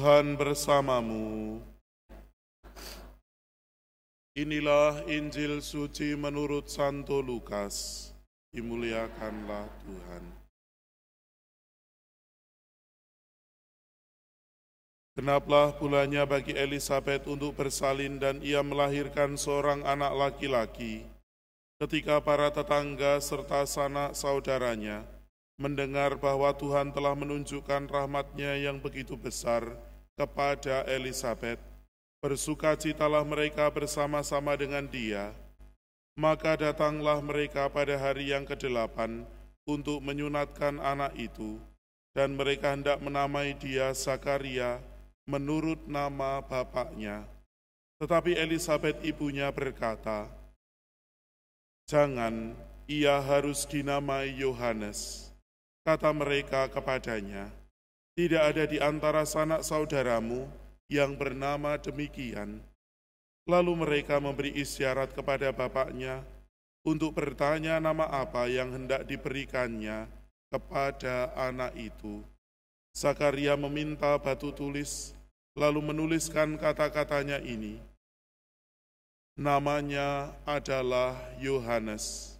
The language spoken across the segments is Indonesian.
Tuhan bersamamu. Inilah Injil suci menurut Santo Lukas. Dimuliakanlah Tuhan. Genaplah bulannya bagi Elisabet untuk bersalin dan ia melahirkan seorang anak laki-laki. Ketika para tetangga serta sanak saudaranya mendengar bahwa Tuhan telah menunjukkan rahmat-Nya yang begitu besar kepada Elisabet, bersukacitalah mereka bersama-sama dengan dia. Maka datanglah mereka pada hari yang ke-8 untuk menyunatkan anak itu, dan mereka hendak menamai dia Zakaria menurut nama bapaknya. Tetapi Elisabet ibunya berkata, "Jangan, ia harus dinamai Yohanes." Kata mereka kepadanya, "Tidak ada di antara sanak saudaramu yang bernama demikian." Lalu mereka memberi isyarat kepada bapaknya untuk bertanya nama apa yang hendak diberikannya kepada anak itu. Zakaria meminta batu tulis, lalu menuliskan kata-katanya ini, "Namanya adalah Yohanes."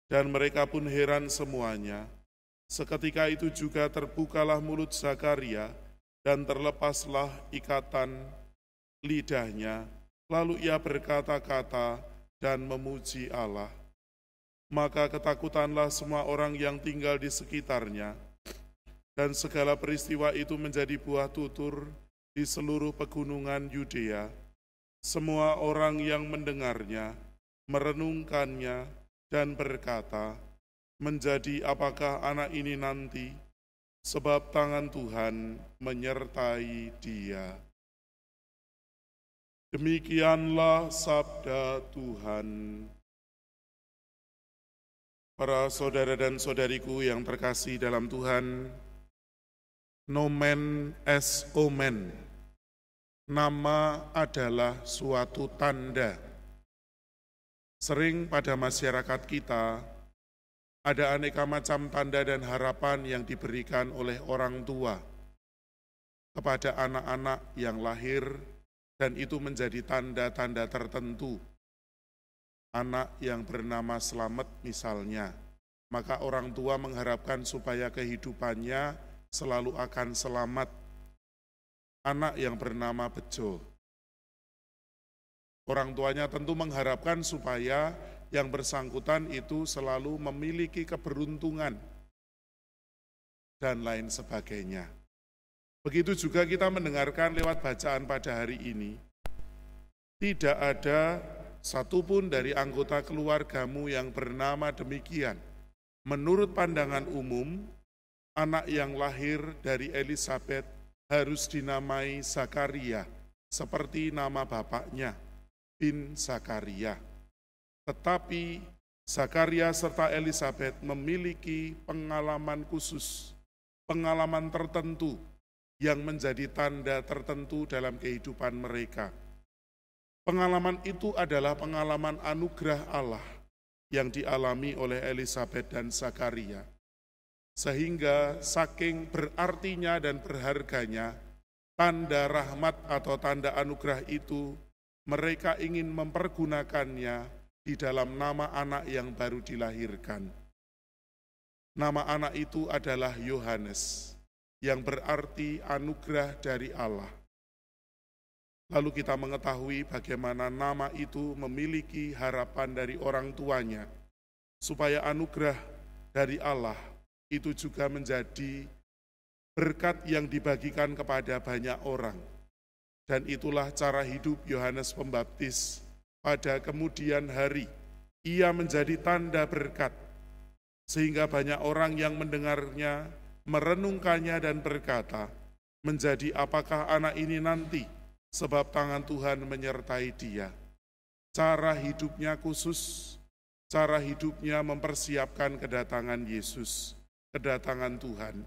Dan mereka pun heran semuanya. Seketika itu juga terbukalah mulut Zakaria dan terlepaslah ikatan lidahnya, lalu ia berkata-kata dan memuji Allah. Maka ketakutanlah semua orang yang tinggal di sekitarnya, dan segala peristiwa itu menjadi buah tutur di seluruh pegunungan Yudea. Semua orang yang mendengarnya merenungkannya dan berkata, "Menjadi apakah anak ini nanti? Sebab tangan Tuhan menyertai dia." Demikianlah sabda Tuhan. Para saudara dan saudariku yang terkasih dalam Tuhan, nomen es omen. Nama adalah suatu tanda. Sering pada masyarakat kita, ada aneka macam tanda dan harapan yang diberikan oleh orang tua kepada anak-anak yang lahir, dan itu menjadi tanda-tanda tertentu. Anak yang bernama Slamet misalnya, maka orang tua mengharapkan supaya kehidupannya selalu akan selamat. Anak yang bernama Bejo, orang tuanya tentu mengharapkan supaya yang bersangkutan itu selalu memiliki keberuntungan dan lain sebagainya. Begitu juga kita mendengarkan lewat bacaan pada hari ini, tidak ada satupun dari anggota keluargamu yang bernama demikian. Menurut pandangan umum, anak yang lahir dari Elisabet harus dinamai Zakaria, seperti nama bapaknya, bin Zakaria. Tetapi Zakaria serta Elisabet memiliki pengalaman khusus, pengalaman tertentu yang menjadi tanda tertentu dalam kehidupan mereka. Pengalaman itu adalah pengalaman anugerah Allah yang dialami oleh Elisabet dan Zakaria. Sehingga saking berartinya dan berharganya tanda rahmat atau tanda anugerah itu, mereka ingin mempergunakannya di dalam nama anak yang baru dilahirkan. Nama anak itu adalah Yohanes, yang berarti anugerah dari Allah. Lalu kita mengetahui bagaimana nama itu memiliki harapan dari orang tuanya, supaya anugerah dari Allah itu juga menjadi berkat yang dibagikan kepada banyak orang. Dan itulah cara hidup Yohanes Pembaptis. Pada kemudian hari, ia menjadi tanda berkat, sehingga banyak orang yang mendengarnya, merenungkannya dan berkata, "Menjadi apakah anak ini nanti? Sebab tangan Tuhan menyertai dia." Cara hidupnya khusus, cara hidupnya mempersiapkan kedatangan Yesus, kedatangan Tuhan,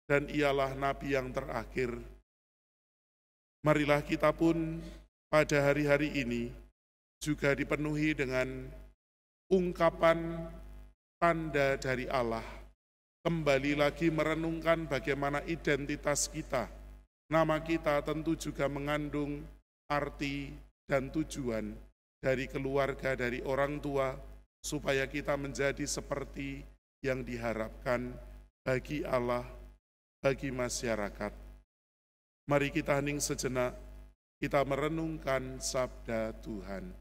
dan ialah nabi yang terakhir. Marilah kita pun pada hari-hari ini juga dipenuhi dengan ungkapan tanda dari Allah. Kembali lagi merenungkan bagaimana identitas kita Nama kita tentu juga mengandung arti dan tujuan dari keluarga, dari orang tua, supaya kita menjadi seperti yang diharapkan bagi Allah, bagi masyarakat. Mari kita hening sejenak, kita merenungkan sabda Tuhan.